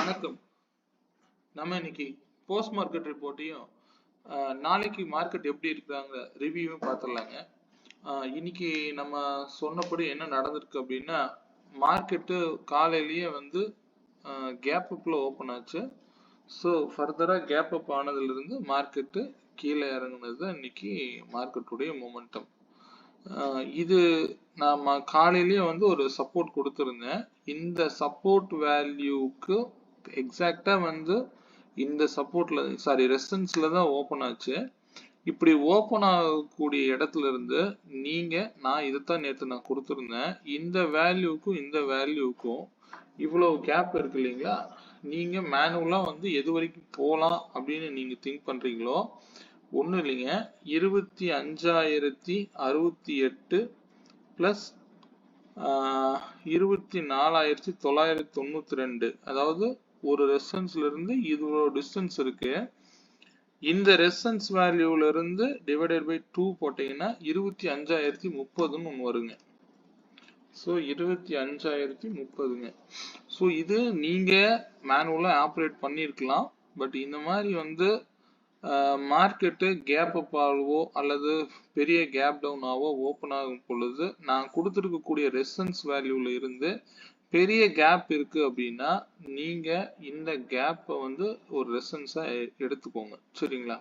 வணக்கம். நம்ம இன்னைக்கு போஸ்ட் மார்க்கெட் ரிப்போர்ட்டையும் நாளைக்கு மார்க்கெட் எப்படி இருக்கிறாங்க ரிவ்யூவும் பார்த்துடலாங்க. இன்னைக்கு நம்ம சொன்னபடி என்ன நடந்திருக்கு அப்படின்னா, மார்க்கெட்டு காலையிலேயே வந்து கேப் அப்ல ஓப்பன் ஆச்சு. ஸோ ஃபர்தராக கேப் அப் ஆனதுலேருந்து மார்க்கெட்டு கீழே இறங்குனது இன்னைக்கு மார்க்கெட்டுடைய மொமெண்டம். இது நாம காலையிலேயே வந்து ஒரு சப்போர்ட் கொடுத்துருந்தேன். இந்த சப்போர்ட் வேல்யூக்கு எக்ஸாக்டா வந்து இந்த சப்போர்ட்ல ரெசிஸ்டன்ஸ்ல தான் ஓப்பன் ஆச்சு. இப்படி ஓப்பன் ஆகக்கூடிய இடத்துல இருந்து நான் இதைத்தான் நேற்று நான் கொடுத்துருந்தேன். இந்த வேல்யூக்கும் இந்த வேல்யூக்கும் இவ்வளவு கேப் இருக்கு இல்லைங்களா? நீங்க மேனுவலா வந்து எது வரைக்கும் போகலாம் அப்படின்னு நீங்க திங்க் பண்றீங்களோ ஒன்றும் இல்லைங்க, 25,068 பிளஸ் 24,992, அதாவது ஒரு ரெசிஸ்டன்ஸ்ல இருந்து இவ்வளோ டிஸ்டன்ஸ் இருக்கு. இந்த ரெசிஸ்டன்ஸ் வேல்யூல இருந்து டிவைடட் பை 2 போட்டீங்கன்னா 25,030ன்னு ஒன்று வருங்க. ஸோ 25,030ங்க. ஸோ இது நீங்க மேனுவலா ஆப்ரேட் பண்ணியிருக்கலாம். பட் இந்த மாதிரி வந்து மார்க்கெட்டு கேப் அப் ஆகவோ அல்லது பெரிய கேப் டவுன் ஆகவோ ஓப்பன் ஆகும் பொழுது நான் கொடுத்துருக்கக்கூடிய ரெசிஸ்டன்ஸ் வேல்யூல இருந்து பெரிய கேப் இருக்கு அப்படின்னா நீங்க இந்த கேப்பை வந்து ஒரு ரெசிஸ்டன்ஸா எடுத்துக்கோங்க. சரிங்களா?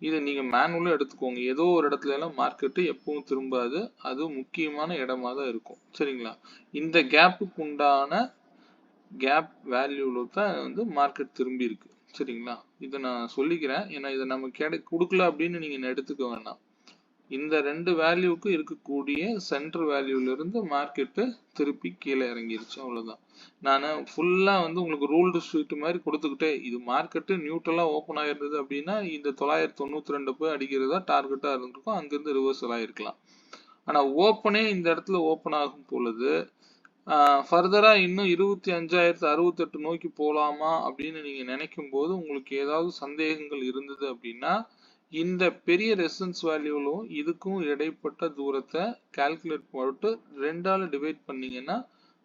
இதை நீங்க மேனுவலா எடுத்துக்கோங்க. ஏதோ ஒரு இடத்துல எல்லாம் மார்க்கெட்டு எப்பவும் திரும்பாது. அது முக்கியமான இடமா தான் இருக்கும். சரிங்களா? இந்த கேப்புக்கு உண்டான கேப் வேல்யூல தான் வந்து மார்க்கெட் திரும்பி இருக்கு. சரிங்களா? இதை நான் சொல்லிக்கிறேன். ஏன்னா இதை நம்ம கொடுக்கல அப்படின்னு நீங்க எடுத்துக்க வேண்டாம். இந்த ரெண்டு வேல்யூக்கு இருக்கக்கூடிய சென்டர் வேல்யூல இருந்து மார்க்கெட்டு திருப்பி கீழே இறங்கிருச்சு. அவ்வளவுதான். நான் ஃபுல்லா வந்து உங்களுக்கு ரூல்டு ஷீட் மாதிரி கொடுத்துக்கிட்டே இது மார்க்கெட்டு நியூட்ரலா ஓப்பன் ஆயிருந்தது அப்படின்னா இந்த 992 போய் அடிக்கிறதா டார்கெட்டா இருந்திருக்கும். அங்கிருந்து ரிவர்சல் ஆயிருக்கலாம். ஆனா ஓப்பனே இந்த இடத்துல ஓப்பன் ஆகும் பொழுது ஃபர்தரா இன்னும் 25,068 நோக்கி போலாமா அப்படின்னு நீங்க நினைக்கும் போது உங்களுக்கு ஏதாவது சந்தேகங்கள் இருந்தது அப்படின்னா இந்த பெரிய ரெசிஸ்டன்ஸ் வேல்யூலும் இதுக்கும் இடைப்பட்ட தூரத்தை கால்குலேட் போட்டு 2ஆல டிவைட் பண்ணீங்கன்னா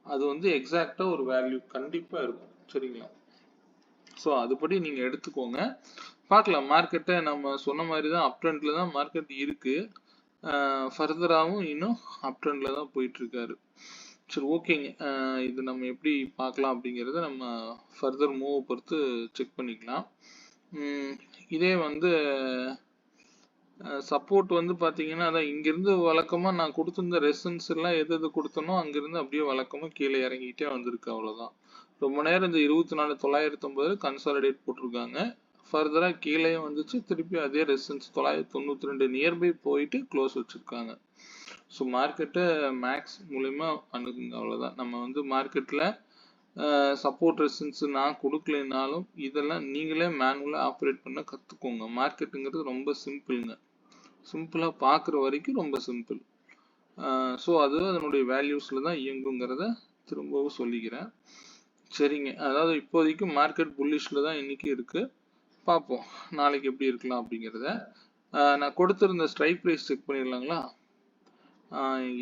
அது வந்து எக்ஸாக்டா ஒரு வேல்யூ கண்டிப்பா இருக்கும். சரிங்களா? ஸோ அதுபடி நீங்க எடுத்துக்கோங்க. பார்க்கலாம். மார்க்கெட்டை நம்ம சொன்ன மாதிரி தான் அப் ட்ரெண்ட்ல தான் மார்க்கெட் இருக்கு. ஃபர்தராகவும் இன்னும் அப் ட்ரெண்ட்ல தான் போயிட்டு இருக்காரு. சரி, ஓகேங்க. இது நம்ம எப்படி பார்க்கலாம் அப்படிங்கிறத நம்ம ஃபர்தர் மூவ் பொறுத்து செக் பண்ணிக்கலாம். இதே வந்து சப்போர்ட் வந்து பார்த்தீங்கன்னா அதான் இங்கிருந்து வழக்கமாக நான் கொடுத்துருந்த ரெசிஸ்டன்ஸ் எல்லாம் எது கொடுத்தனோ அங்கிருந்து அப்படியே வழக்கமாக கீழே இறங்கிட்டே வந்திருக்கு. அவ்வளோதான். ரொம்ப நேரம் இந்த 24,950 கன்சாலிடேட் போட்டிருக்காங்க. ஃபர்தராக கீழே வந்துச்சு. திருப்பி அதே ரெசிஸ்டன்ஸ் 992 நியர்பை போயிட்டு க்ளோஸ் வச்சிருக்காங்க. ஸோ மார்க்கெட்டை மேக்ஸ் மூலயமா அணுகுங்க. அவ்வளோதான். நம்ம வந்து மார்க்கெட்டில் சப்போர்ட் ரெசிஸ்டன்ஸ் நான் கொடுக்கலைனாலும் இதெல்லாம் நீங்களே மேனுவலாக ஆப்ரேட் பண்ண கற்றுக்கோங்க. மார்க்கெட்டுங்கிறது ரொம்ப சிம்பிளுங்க. சிம்பிளாக பார்க்குற வரைக்கும் ரொம்ப சிம்பிள். ஸோ அது அதனுடைய வேல்யூஸில் தான் இயங்குங்கிறத திரும்பவும் சொல்லிக்கிறேன். சரிங்க. அதாவது இப்போதைக்கு மார்க்கெட் புல்லிஷில் தான் இன்னைக்கு இருக்குது. பார்ப்போம் நாளைக்கு எப்படி இருக்கலாம் அப்படிங்கிறத. நான் கொடுத்துருந்த ஸ்ட்ரைக் ப்ரைஸ் செக் பண்ணிடலாங்களா?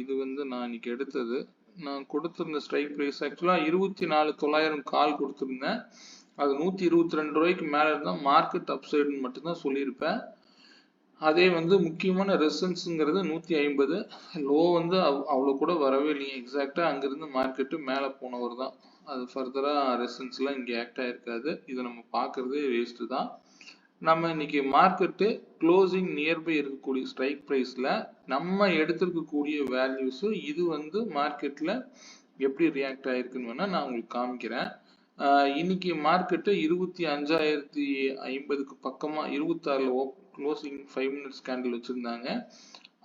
இது வந்து நான் இன்னைக்கு எடுத்தது. நான் கொடுத்திருந்த ஸ்ட்ரைக் ப்ரைஸ் ஆக்சுவலாக 24,900 கால் கொடுத்துருந்தேன். அது 122 ரூபாய்க்கு மேலே இருந்தால் மார்க்கெட் அப்சைடுன்னு மட்டும்தான் சொல்லியிருப்பேன். அதே வந்து முக்கியமான ரெசிஸ்டன்ஸுங்கிறது 150. லோ வந்து அவ்வளோ கூட வரவே இல்லைங்க. எக்ஸாக்டாக அங்கேருந்து மார்க்கெட்டு மேலே போனவர் தான். அது ஃபர்தராக ரெசிஸ்டன்ஸ்லாம் இங்கே ஆக்ட் ஆகிருக்காது. இதை நம்ம பார்க்குறதே வேஸ்ட்டு தான். நம்ம இன்னைக்கு மார்க்கெட்டு க்ளோசிங் நியர்பை இருக்கக்கூடிய ஸ்ட்ரைக் ப்ரைஸில் நம்ம எடுத்திருக்கக்கூடிய வேல்யூஸு இது வந்து மார்க்கெட்டில் எப்படி ரியாக்ட் ஆகிருக்குன்னு வேணால் நான் உங்களுக்கு காமிக்கிறேன். இன்னைக்கு மார்க்கெட்டு 25,050க்கு பக்கமாக 26ல் க்ளோசிங் 5 மினிட்ஸ் கேண்டில் வச்சுருந்தாங்க.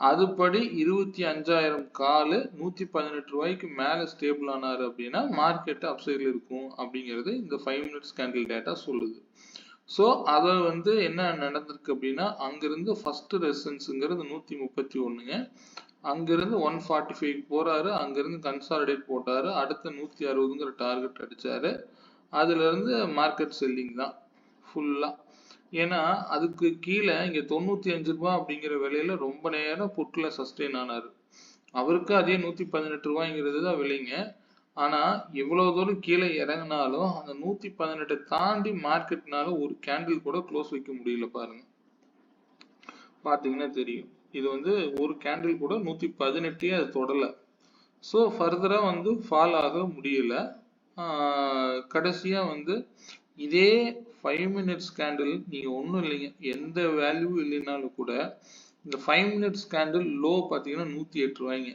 அதுபடி 25,000 கால் 118 ரூபாய்க்கு மேலே ஸ்டேபிள் ஆனார் அப்படின்னா மார்க்கெட்டு அப்சைடில் இருக்கும் அப்படிங்கிறது இந்த 5 மினிட்ஸ் கேண்டில் டேட்டா சொல்லுது. ஸோ அதை வந்து என்ன நடந்திருக்கு அப்படின்னா அங்கிருந்து ஃபர்ஸ்ட் ரெசிஸ்டன்ஸுங்கிறது 131ங்க. அங்கிருந்து 145 போறாரு. அங்கிருந்து கன்சாலிடேட் போட்டாரு. அடுத்த 160ங்கிற டார்கெட் அடிச்சாரு. அதுல இருந்து மார்க்கெட் செல்லிங் தான் ஃபுல்லா. ஏன்னா அதுக்கு கீழே இங்க 95 ரூபாய் அப்படிங்கிற விலையில ரொம்ப நேரம் புட்ல சஸ்டெயின் ஆனாரு. அவருக்கு அதே 118 ரூபாய்ங்கிறது தான் விலைங்க. ஆனா எவ்வளவு தூரம் கீழே இறங்கினாலும் அந்த 118 தாண்டி மார்க்கெட்னால ஒரு கேண்டில் கூட க்ளோஸ் வைக்க முடியல பாருங்க. பாத்தீங்கன்னா தெரியும். இது வந்து ஒரு கேண்டில் கூட 118 அது தொடல. ஸோ ஃபர்தரா வந்து ஃபால் ஆக முடியல. கடைசியா வந்து இதே 5 மினிட்ஸ் கேண்டில் நீங்க ஒன்றும் இல்லைங்க, எந்த வேல்யூ இல்லைனாலும் கூட இந்த 5 மினிட்ஸ் கேண்டில் லோ பார்த்தீங்கன்னா 108 ரூபாய்ங்க.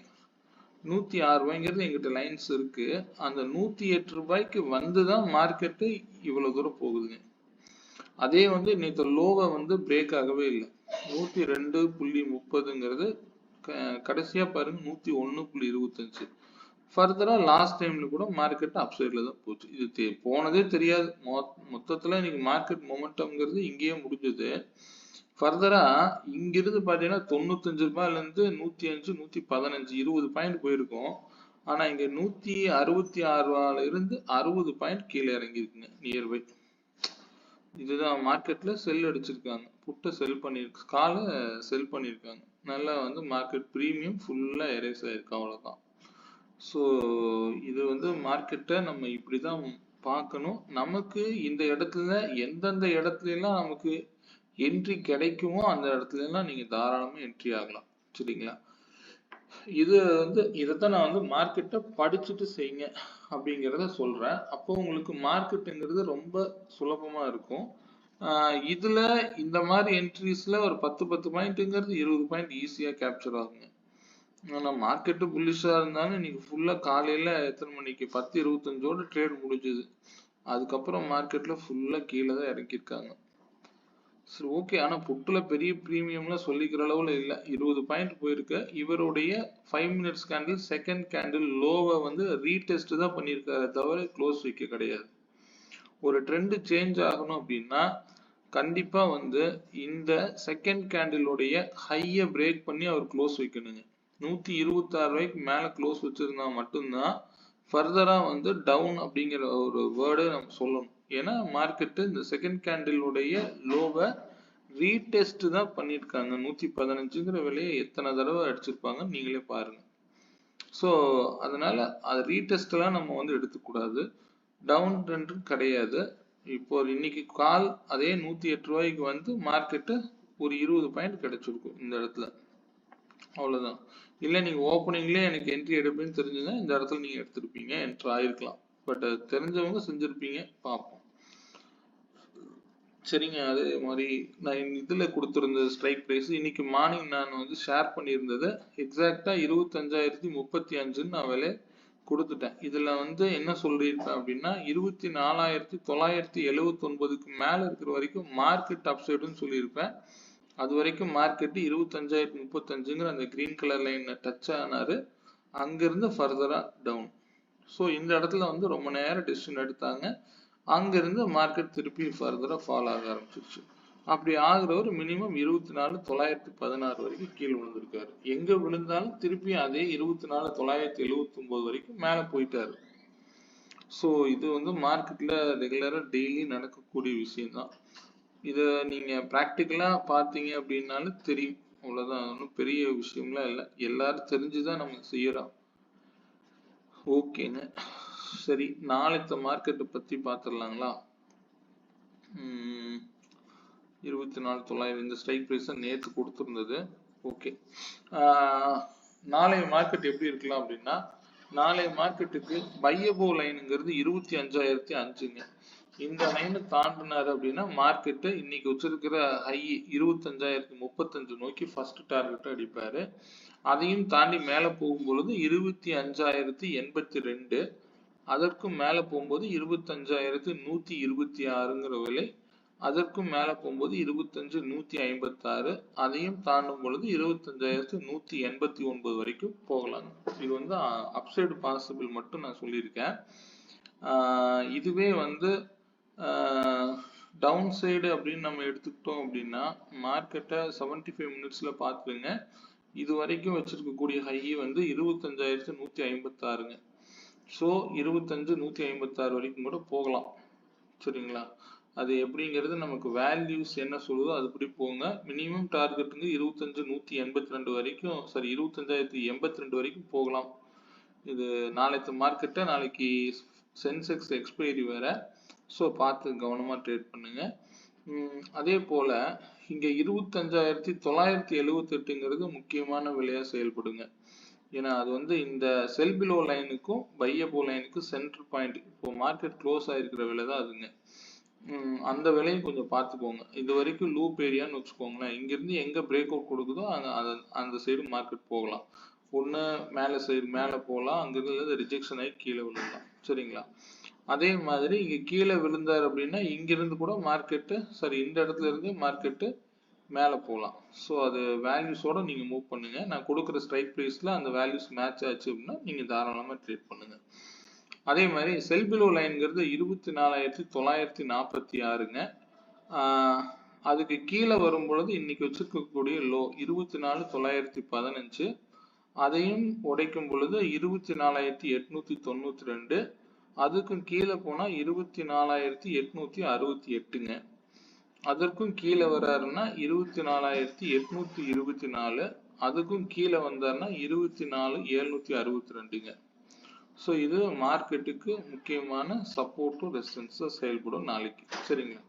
106 ரூபாய்ங்கிறது எங்கிட்ட லைன்ஸ் இருக்கு. அந்த 108 ரூபாய்க்கு வந்துதான் மார்க்கெட்டு இவ்வளவு தூரம் போகுதுங்க. அதே வந்து நேற்று லோவை வந்து பிரேக் ஆகவே இல்லை. 102.30ங்கிறது கடைசியா பாருங்க 101.25. ஃபர்தரா லாஸ்ட் டைம்ல கூட மார்க்கெட் அப்சைட்ல தான் போச்சு. இது போனதே தெரியாது. மொத்தத்துல இன்னைக்கு மார்க்கெட் மொமெண்டம்ங்கிறது இங்கேயே முடிஞ்சது. ஃபர்தரா இங்கிருந்து பாத்தீங்கன்னா 95 ரூபாயில இருந்து 105, 115, 20 பாயிண்ட் போயிருக்கும். ஆனா இங்க 166 ரூபாயில இருந்து 60 பாயிண்ட் கீழே இறங்கி இருக்குங்க நியர்பை. இதுதான் மார்க்கெட்ல செல் அடிச்சிருக்காங்க, புட்டை செல் பண்ணிருக்கு, காலை செல் பண்ணிருக்காங்க. நல்லா வந்து மார்க்கெட் பிரீமியம் ஃபுல்லா எரேஸ் ஆயிருக்கு, அவ்வளவுதான். ஸோ இது வந்து மார்க்கெட்டை நம்ம இப்படிதான் பார்க்கணும். நமக்கு இந்த இடத்துல எந்தெந்த இடத்துல எல்லாம் நமக்கு என்ட்ரி கிடைக்குமோ அந்த இடத்துல எல்லாம் நீங்க தாராளமா என்ட்ரி ஆகலாம். சரிங்களா? இது வந்து இதைத்தான் நான் வந்து மார்க்கெட்டை படிச்சுட்டு செய்யுங்க அப்படிங்கிறத சொல்றேன். அப்போ உங்களுக்கு மார்க்கெட்டுங்கிறது ரொம்ப சுலபமா இருக்கும். இதுல இந்த மாதிரி என்ட்ரிஸ்ல ஒரு 10 பாயிண்ட்ங்கிறது 20 பாயிண்ட் ஈஸியா கேப்சர் ஆகுங்க. ஆனா மார்க்கெட்டு புல்லிஷா இருந்தாலும் இன்னைக்கு ஃபுல்லா காலையில எத்தனை மணிக்கு 10:25 ட்ரேட் முடிஞ்சது. அதுக்கப்புறம் மார்க்கெட்ல ஃபுல்லா கீழே தான் இறக்கியிருக்காங்க. சரி, ஓகே. ஆனா புட்டுல பெரிய பிரீமியம்லாம் சொல்லிக்கிற அளவுல இல்ல. 20 பாயிண்ட் போயிருக்கு. இவருடைய 5 மினிட்ஸ் கேண்டில் செகண்ட் கேண்டில் லோவை வந்து ரீடெஸ்ட் தான் பண்ணியிருக்காரு தவிர க்ளோஸ் வைக்க கிடையாது. ஒரு ட்ரெண்ட் சேஞ்ச் ஆகணும் அப்படின்னா கண்டிப்பா வந்து இந்த செகண்ட் கேண்டிலுடைய ஹையை பிரேக் பண்ணி அவர் க்ளோஸ் வைக்கணுங்க. 126 ரூபாய்க்கு மேல க்ளோஸ் வச்சிருந்தா மட்டும்தான் ஃபர்தரா வந்து டவுன் அப்படிங்கிற ஒரு வேர்டை நம்ம சொல்லணும். ஏன்னா மார்க்கெட்டு இந்த செகண்ட் கேண்டிலுடைய லோவை ரீடெஸ்ட் தான் பண்ணியிருக்காங்க. 115ங்கிற விலையை எத்தனை தடவை அடிச்சிருப்பாங்க நீங்களே பாருங்க. ஸோ அதனால அது ரீடெஸ்ட் எல்லாம் நம்ம வந்து எடுத்துக்கூடாது. டவுன் ட்ரெண்ட் கிடையாது. இப்போ இன்னைக்கு கால் அதே 108 ரூபாய்க்கு வந்து மார்க்கெட்டு ஒரு 20 பாயிண்ட் கிடைச்சிருக்கும் இந்த இடத்துல, அவ்வளவுதான். இல்ல நீங்க ஓப்பனிங்லேயே எனக்கு என்ட்ரி எடுப்பேன்னு தெரிஞ்சுதான் இந்த இடத்துல நீங்க எடுத்திருப்பீங்க, என்ட்ரி ஆயிருக்கலாம். பட் தெரிஞ்சவங்க செஞ்சிருப்பீங்க. பார்ப்போம். சரிங்க. அதே மாதிரி நான் இதுல கொடுத்திருந்த ஸ்ட்ரைக் பிரைஸ் இன்னைக்கு மார்னிங் நான் வந்து ஷேர் பண்ணியிருந்தது எக்ஸாக்டா 25,035 நான் விலை கொடுத்துட்டேன். இதுல வந்து என்ன சொல்லியிருப்பேன் அப்படின்னா 24,979க்கு மேல இருக்கிற வரைக்கும் மார்க்கெட் அப்சைடுன்னு சொல்லியிருப்பேன். அது வரைக்கும் மார்க்கெட் 25,035ங்கிற அந்த கிரீன் கலர் லைன் டச் ஆனாரு. அங்கிருந்து ஃபர்தரா டவுன். ஸோ இந்த இடத்துல வந்து ரொம்ப நேரம் டிசிஷன் எடுத்தாங்க. அங்கிருந்து மார்க்கெட் திருப்பி ஃபர்தரா ஃபால் ஆக ஆரம்பிச்சிருச்சு. அப்படி ஆகுறவர் மினிமம் 24,916 வரைக்கும் கீழே விழுந்திருக்காரு. எங்க விழுந்தாலும் திருப்பி அதே 24,979 வரைக்கும் மேல போயிட்டாரு. ஸோ இது வந்து மார்க்கெட்ல ரெகுலரா டெய்லி நடக்கக்கூடிய விஷயம் தான். இதை நீங்க பிராக்டிக்கலா பார்த்தீங்க அப்படின்னாலும் தெரியும். அவ்வளவுதான், ஒன்றும் பெரிய விஷயம்லாம் இல்லை. எல்லாரும் தெரிஞ்சுதான் நம்ம செய்யறோம். ஓகேங்க. சரி, நாளைக்கு மார்க்கெட்டை பத்தி பார்த்துடலாங்களா? 24,900 இந்த ஸ்ட்ரைக் பிரைஸ் நேற்று கொடுத்துருந்தது. ஓகே, நாளைய மார்க்கெட் எப்படி இருக்கலாம் அப்படின்னா, நாளைய மார்க்கெட்டுக்கு பையபோ லைனுங்கிறது 25,005ங்க. இந்த லைனை தாண்டினாரு அப்படின்னா மார்க்கெட்டு இன்னைக்கு வச்சிருக்கிற ஹை 25,035 நோக்கி ஃபர்ஸ்ட் டார்கெட் அடிப்பாரு. அதையும் தாண்டி மேல போகும்பொழுது 25,082, அதற்கும் மேல போகும்போது 25,126ங்கிற விலை, அதற்கும் மேல போகும்போது 25,156, அதையும் தாண்டும் பொழுது 25,189 வரைக்கும் போகலாம். இது வந்து அப்சைடு பாசிபிள் மட்டும் நான் சொல்லியிருக்கேன். இதுவே வந்து டவுன் சைடு அப்படின்னு நம்ம எடுத்துக்கிட்டோம் அப்படின்னா மார்க்கெட்டை 75 மினிட்ஸ்ல பார்த்துருங்க. இது வரைக்கும் வச்சிருக்கக்கூடிய ஹை வந்து 25,156ங்க. ஸோ 25,156 வரைக்கும் கூட போகலாம். சரிங்களா? அது எப்படிங்கிறது நமக்கு வேல்யூஸ் என்ன சொல்லுதோ அதுபடி போங்க. மினிமம் டார்கெட்டுங்க 25,182 வரைக்கும், சாரி 25,082 வரைக்கும் போகலாம். இது நாளைக்கு மார்க்கெட்டை நாளைக்கு சென்செக்ஸ் எக்ஸ்பைரி வேற. ஸோ பார்த்து கவனமாக ட்ரேட் பண்ணுங்க. அதே போல் இங்கே 25,978ங்கிறது முக்கியமான விலையாக செயல்படுங்க. ஏன்னா அது வந்து இந்த செல் பிலோ லைனுக்கும் பையபோ லைனுக்கும் சென்டர் பாயிண்ட். இப்போ மார்க்கெட் க்ளோஸ் ஆகிருக்கிற விலை தான் அதுங்க. அந்த விலையும் கொஞ்சம் பார்த்துக்கோங்க. இது வரைக்கும் லூப் ஏரியான்னு வச்சுக்கோங்களேன். இங்கேருந்து எங்கே பிரேக் அவுட் கொடுக்குதோ அந்த சைடு மார்க்கெட் போகலாம். ஒன்று மேலே சைடு மேலே போகலாம், அங்கிருந்து ரிஜெக்ஷன் ஆகி கீழே விழுங்கலாம். சரிங்களா? அதே மாதிரி இங்கே கீழே விழுந்தார் அப்படின்னா இங்கிருந்து கூட மார்க்கெட்டு இந்த இடத்துல இருந்து மார்க்கெட்டு மேலே போகலாம். ஸோ அது வேல்யூஸோட நீங்கள் மூவ் பண்ணுங்க. நான் கொடுக்குற ஸ்ட்ரைக் ப்ரைஸில் அந்த வேல்யூஸ் மேட்ச் ஆச்சு அப்படின்னா நீங்கள் தாராளமாக ட்ரேட் பண்ணுங்க. அதே மாதிரி செல் பிலோ லைன்ங்கிறது 24,946ங்க. அதுக்கு கீழே வரும் பொழுது இன்னைக்கு வச்சிருக்கக்கூடிய லோ 24,915. அதையும் உடைக்கும் பொழுது 24,892. அதுக்கும் கீழே போனா 24,868ங்க. அதற்கும் கீழே வர்றாருன்னா 24,824. அதுக்கும் கீழே வந்தாருன்னா 24,762ங்க. ஸோ இது மார்க்கெட்டுக்கு முக்கியமான சப்போர்ட்டும் ரெசிஸ்டன்ஸும் செயல்படும் நாளைக்கு. சரிங்களா?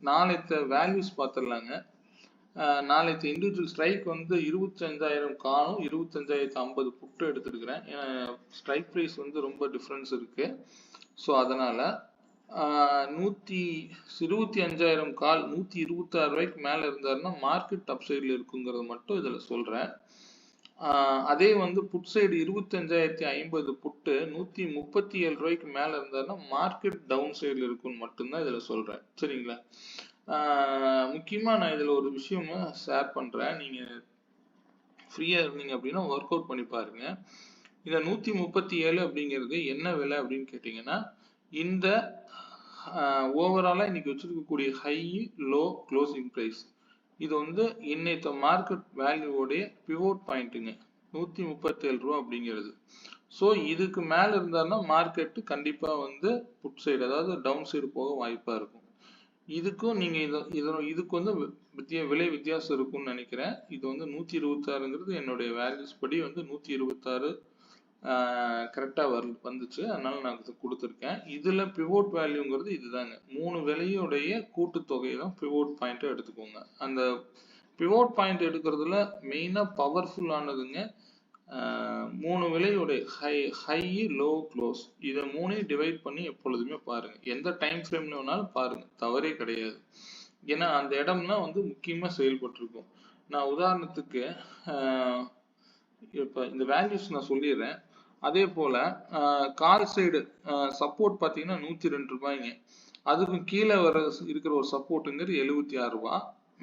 நாளைக்கு வேல்யூஸ் பார்த்துடலாங்க. நாளைக்கு இண்டிவிஜுவல் ஸ்ட்ரைக் வந்து 25,000 காலும் 25,050 புட்டு எடுத்துருக்கிறேன். ஸ்ட்ரைக் ப்ரைஸ் வந்து ரொம்ப டிஃப்ரென்ஸ் இருக்கு. ஸோ அதனால 25,000 கால் 126 ரூபாய்க்கு மேலே இருந்தாருன்னா மார்க்கெட் அப் சைடில் இருக்குங்கிறது மட்டும் இதில் சொல்கிறேன். அதே வந்து புட் சைடு 25,050 புட்டு 137 ரூபாய்க்கு மேலே இருந்தாருன்னா மார்க்கெட் டவுன் சைடில் இருக்குன்னு மட்டும்தான் இதில் சொல்கிறேன். சரிங்களா? முக்கியமாக நான் இதில் ஒரு விஷயமா ஷேர் பண்ணுறேன். நீங்கள் ஃப்ரீயாக இருந்தீங்க அப்படின்னா ஒர்க் அவுட் பண்ணி பாருங்க. இந்த 137 அப்படிங்கிறது என்ன விலை அப்படின்னு கேட்டிங்கன்னா, இந்த ஓவராலாக இன்னைக்கு வச்சிருக்கக்கூடிய ஹை லோ க்ளோசிங் ப்ரைஸ் இது வந்து இன்னைக்கு மார்க்கெட் வேல்யூவோடைய பிவோட் பாயிண்ட்டுங்க 137 ரூபா அப்படிங்கிறது. ஸோ இதுக்கு மேலே இருந்தாருன்னா மார்க்கெட்டு கண்டிப்பாக வந்து புட் சைடு அதாவது டவுன் சைடு போக வாய்ப்பாக இருக்கும். இதுக்கும் நீங்கள் இதுக்கு வந்து விலை வித்தியாசம் இருக்கும்னு நினைக்கிறேன். இது வந்து 126ங்கிறது என்னுடைய வேல்யூஸ் படி வந்து 126 கரெக்டாக வந்துச்சு. அதனால நான் கொடுத்துருக்கேன். இதில் பிவோட் வேல்யூங்கிறது இதுதாங்க. 3 விலையுடைய கூட்டுத்தொகையை தான் பிவோட் பாயிண்ட்டை எடுத்துக்கோங்க. அந்த பிவோட் பாயிண்ட் எடுக்கிறதுல மெயினாக பவர்ஃபுல்லானதுங்க 3 விலையுடைய ஹை லோ க்ளோஸ் இதை 3ஐயும் டிவைட் பண்ணி எப்பொழுதுமே பாருங்க. எந்த டைம் ஃப்ரேம்ல வேணாலும் பாருங்க, தவறே கிடையாது. ஏன்னா அந்த இடம்னா வந்து முக்கியமாக செயல்பட்டுருக்கும். நான் உதாரணத்துக்கு இப்போ இந்த வேல்யூஸ் நான் சொல்லிடுறேன். அதே போல கால் சைடு சப்போர்ட் பார்த்தீங்கன்னா 102 ரூபாய்ங்க. அதுக்கும் கீழே இருக்கிற ஒரு சப்போர்ட்டுங்கிறது 76 ரூபா.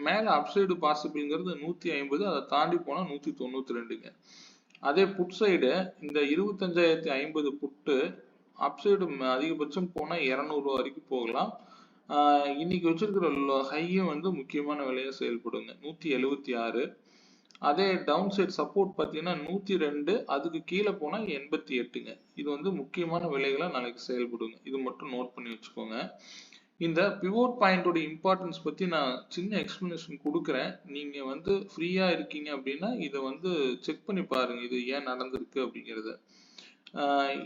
மேலே அப்சைடு பாசிபிள்ங்கிறது 150. அதை தாண்டி போனால் 192ங்க. அதே புட் சைடு இந்த 25,050 புட்டு அப்சைடு அதிகபட்சம் போனால் 200 ரூபா வரைக்கும் போகலாம். இன்னைக்கு வச்சிருக்கிற ஹையும் வந்து முக்கியமான விலையா செயல்படுங்க 176. அதே டவுன் சைட் சப்போர்ட் பார்த்தீங்கன்னா 102. அதுக்கு கீழே போனால் 88ங்க. இது வந்து முக்கியமான விலைகளை நாளைக்கு செயல்படுங்க. இது மட்டும் நோட் பண்ணி வச்சுக்கோங்க. இந்த பிவோட் பாயிண்டோட இம்பார்ட்டன்ஸ் பற்றி நான் சின்ன எக்ஸ்பிளனேஷன் கொடுக்குறேன். நீங்கள் வந்து ஃப்ரீயாக இருக்கீங்க அப்படின்னா இதை வந்து செக் பண்ணி பாருங்க, இது ஏன் நடந்திருக்கு அப்படிங்கிறத.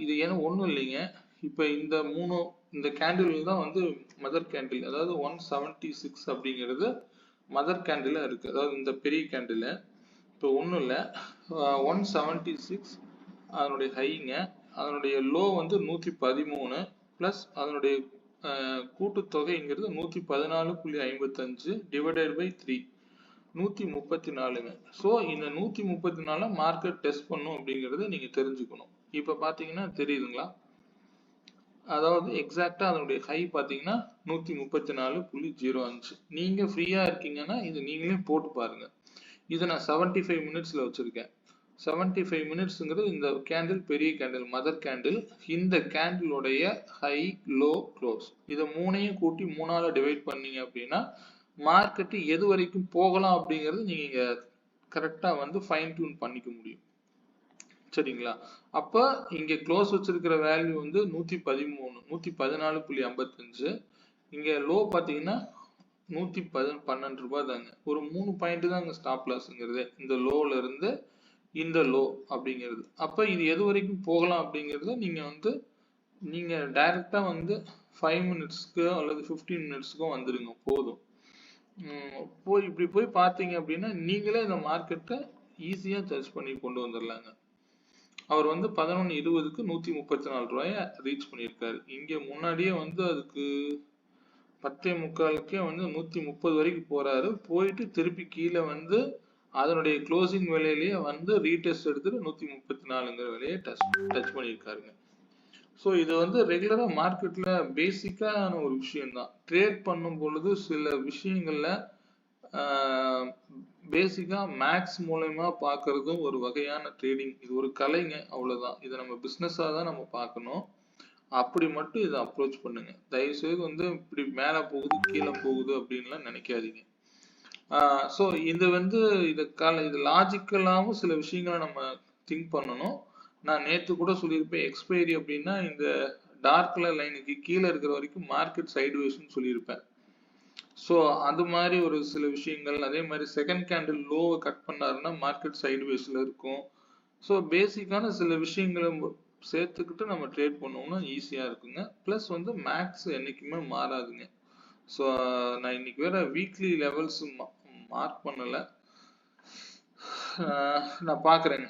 இது ஏன்னா ஒன்றும் இல்லைங்க. இப்போ இந்த கேண்டில் தான் வந்து மதர் கேண்டில், அதாவது 176 அப்படிங்கிறது மதர் கேண்டில் இருக்கு. அதாவது இந்த பெரிய கேண்டில் இப்போ ஒன்றும் இல்லை, 176 அதனுடைய ஹைங்க. அதனுடைய லோ வந்து 113 ப்ளஸ் அதனுடைய கூட்டுத்தொகைங்கிறது 114.55 டிவைடட் பை 3 134ங்க. ஸோ இந்த 134 மார்க்கெட் டெஸ்ட் பண்ணும் அப்படிங்கிறத நீங்கள் தெரிஞ்சுக்கணும். இப்போ பார்த்தீங்கன்னா தெரியுதுங்களா? அதாவது எக்ஸாக்டா அதனுடைய ஹை பார்த்தீங்கன்னா 134.05. நீங்கள் ஃப்ரீயாக இருக்கீங்கன்னா இது நீங்களே போட்டு பாருங்க. இதை நான் 75 மினிட்ஸில் வச்சுருக்கேன். 75 மினிட்ஸுங்கிறது இந்த கேண்டில் பெரிய கேண்டில் மதர் கேண்டில். இந்த கேண்டிலுடைய ஹை லோ க்ளோஸ் இதை 3ஐயும் கூட்டி 3ஆல் டிவைட் பண்ணீங்க அப்படின்னா மார்க்கெட்டு எது வரைக்கும் போகலாம் அப்படிங்கிறது நீங்கள் கரெக்டாக வந்து ஃபைன் டியூன் பண்ணிக்க முடியும். சரிங்களா? அப்போ இங்கே க்ளோஸ் வச்சிருக்கிற வேல்யூ வந்து 114.55. இங்கே லோ பார்த்தீங்கன்னா 112 ரூபாய் தாங்க. ஒரு 3 பாயிண்ட் தாங்க ஸ்டாப் லாஸ்ங்கிறது. இந்த லோல இருந்து இந்த லோ அப்படிங்கிறது. அப்ப இது எது வரைக்கும் போகலாம் அப்படிங்கிறத நீங்க டைரக்டா 5 மினிட்ஸ்க்கு அல்லது 15 மினிட்ஸ்க்கோ வந்துருங்க போதும். போய் இப்படி போய் பார்த்தீங்க அப்படின்னா நீங்களே இந்த மார்க்கெட்டை ஈஸியா சர்ச் பண்ணி கொண்டு வந்துடலாங்க. அவர் 11:20க்கு 134 ரூபாய ரீச் பண்ணியிருக்காரு. இங்க முன்னாடியே அதுக்கு 10:45க்கே 130 வரைக்கும் போறாரு. போயிட்டு திருப்பி கீழே அதனுடைய க்ளோசிங் விலையிலேயே ரீடெஸ்ட் எடுத்துட்டு 134ங்கிற விலையை டச் பண்ணியிருக்காருங்க. ஸோ இது ரெகுலரா மார்க்கெட்ல பேசிக்கான ஒரு விஷயம் தான். ட்ரேட் பண்ணும் பொழுது சில விஷயங்கள்ல பேசிக்கா மேக்ஸ் மூலமா பார்க்கறதும் ஒரு வகையான ட்ரேடிங். இது ஒரு கலைங்க, அவ்வளவுதான். இதை நம்ம பிசினஸா தான் நம்ம பார்க்கணும். அப்படி மட்டும் இதை அப்ரோச் பண்ணுங்க. தயவு செய்து இப்படி மேல போகுது கீழே போகுது அப்படின்லாம் நினைக்காதீங்க. ஸோ இது இது லாஜிக்கலாவும் சில விஷயங்களை நம்ம திங்க் பண்ணணும். நான் நேத்து கூட சொல்லியிருப்பேன், எக்ஸ்பைரி அப்படின்னா இந்த டார்க் கலர் லைனுக்கு கீழே இருக்கிற வரைக்கும் மார்க்கெட் சைட்வேஸ்ன்னு சொல்லியிருப்பேன். ஸோ அது மாதிரி ஒரு சில விஷயங்கள். அதே மாதிரி செகண்ட் கேண்டில் லோவை கட் பண்ணாருன்னா மார்க்கெட் சைட்வேஸ்ல இருக்கும். ஸோ பேசிக்கான சில விஷயங்களை சேர்த்துக்கிட்டு நம்ம ட்ரேட் பண்ணோம்னா ஈஸியா இருக்குங்க. பிளஸ் மேக்ஸ் என்னைக்குமே மாறாதுங்க. ஸோ நான் இன்னைக்கு வேற வீக்லி லெவல்ஸ் மார்க் பண்ணல. நான் பாக்குறேங்க.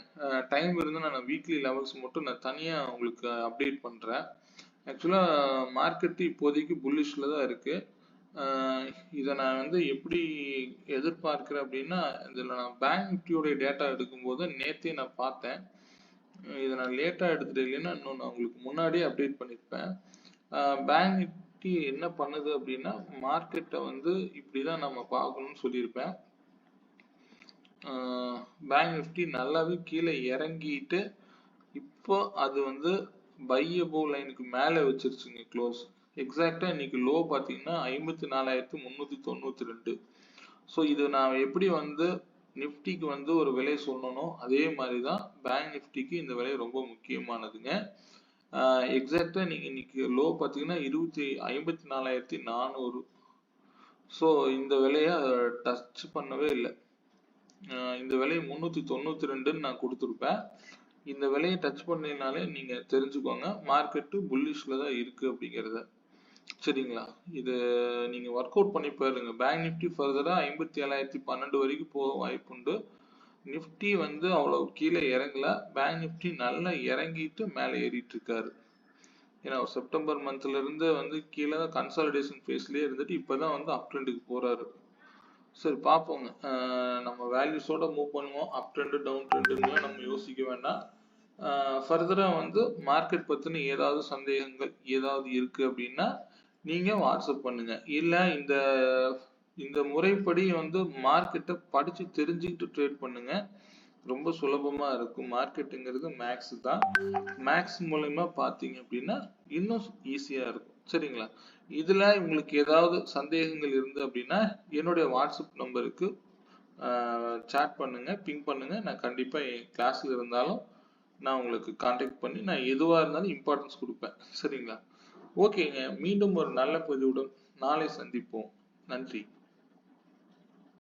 டைம் இருந்தா நான் வீக்லி லெவல்ஸ் மட்டும் நான் தனியா உங்களுக்கு அப்டேட் பண்றேன். ஆக்சுவலா மார்க்கெட் இப்போதைக்கு புல்லிஷ்ல தான் இருக்கு. இதை நான் எப்படி எதிர்பார்க்கிறேன் அப்படின்னா, இதுல நான் பேங்க் நிஃப்டியோட டேட்டா எடுக்கும்போது நேத்தே நான் பார்த்தேன். இதை நான் லேட்டா எடுத்துட்டு இல்லைன்னா இன்னும் நான் உங்களுக்கு முன்னாடியே அப்டேட் பண்ணிருப்பேன். பேங்க் நிஃப்டி என்ன பண்ணுது அப்படின்னா, மார்க்கெட்டை இப்படிதான் நம்ம பார்க்கணும்னு சொல்லியிருப்பேன். பேங்க் நிஃப்டி நல்லாவே கீழே இறங்கிட்டு இப்போ அது பை அபோவ் லைனுக்கு மேலே வச்சிருச்சுங்க க்ளோஸ். எக்ஸாக்டா இன்னைக்கு லோ பார்த்தீங்கன்னா 54,392. ஸோ இது நான் எப்படி நிஃப்டிக்கு ஒரு விலை சொல்லணும், அதே மாதிரி தான் பேங்க் நிஃப்டிக்கு இந்த விலை ரொம்ப முக்கியமானதுங்க. எக்ஸாக்டா நீங்க இன்னைக்கு லோ பார்த்தீங்கன்னா 54,400. ஸோ இந்த விலையை டச் பண்ணவே இல்லை. இந்த விலை 392ன்னு நான் கொடுத்துருப்பேன். இந்த விலையை டச் பண்ணீங்கனாலே நீங்க தெரிஞ்சுக்கோங்க மார்க்கெட்டு புல்லிஷ்ல தான் இருக்கு அப்படிங்கிறத. சரிங்களா? இது நீங்க ஒர்க் அவுட் பண்ணி பாருங்க. பேங்க் நிஃப்டி ஃபர்தரா 57,012 வரைக்கும் போக வாய்ப்புண்டு. நிஃப்டி அவ்வளவு கீழே இறங்கல. பேங்க் நிஃப்டி நல்லா இறங்கிட்டு மேலே ஏறிட்டு இருக்காரு. ஏன்னா செப்டம்பர் மந்த்ல இருந்து கீழே கன்சாலிடேஷன் ஃபேஸ்லயே இருந்துட்டு இப்பதான் அப் ட்ரெண்டுக்கு போறாரு. சரி பார்ப்போங்க. நம்ம வேல்யூஸோட மூவ் பண்ணுவோம். அப் ட்ரெண்டு டவுன் ட்ரெண்டுலாம் நம்ம யோசிக்க வேண்டாம். ஃபர்தரா மார்க்கெட் பத்தின ஏதாவது சந்தேகங்கள் ஏதாவது இருக்கு அப்படின்னா நீங்க வாட்ஸ்அப் பண்ணுங்க. இல்ல இந்த இந்த முறைப்படி மார்க்கெட்டை படிச்சு தெரிஞ்சுக்கிட்டு ட்ரேட் பண்ணுங்க. ரொம்ப சுலபமா இருக்கும். மார்க்கெட்டுங்கிறது மேக்ஸ் தான். மேக்ஸ் மூலமா பாத்தீங்க அப்படின்னா இன்னும் ஈஸியா இருக்கும். சரிங்களா? இதுல உங்களுக்கு ஏதாவது சந்தேகங்கள் இருந்து அப்படின்னா என்னுடைய வாட்ஸ்அப் நம்பருக்கு சாட் பண்ணுங்க, பிங் பண்ணுங்க. நான் கண்டிப்பா என் கிளாஸ்ல இருந்தாலும் நான் உங்களுக்கு கான்டாக்ட் பண்ணி நான் எதுவா இருந்தாலும் இம்பார்ட்டன்ஸ் கொடுப்பேன். சரிங்களா? ஓகேங்க. மீண்டும் ஒரு நல்ல பதிவுடன் நாளை சந்திப்போம். நன்றி.